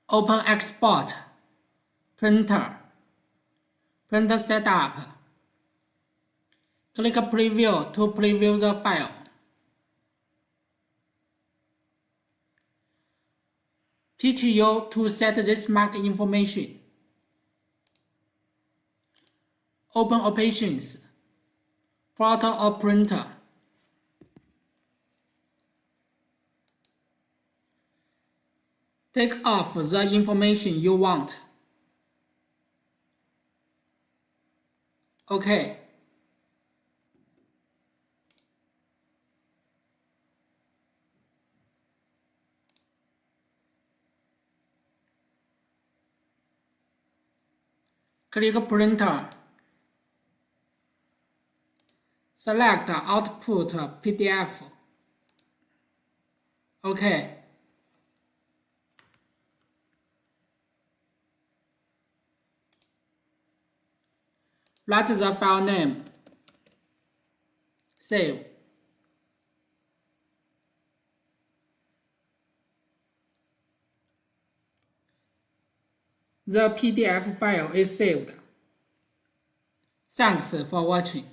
Open Export, Printer, Printer Setup. Click Preview to preview the file. Teach you to set this mark information. Open Options, Photo or Printer. Take off the information you want. OK. Click Printer. Select Output PDF. OK. Write the file name. Save. The PDF file is saved. Thanks for watching.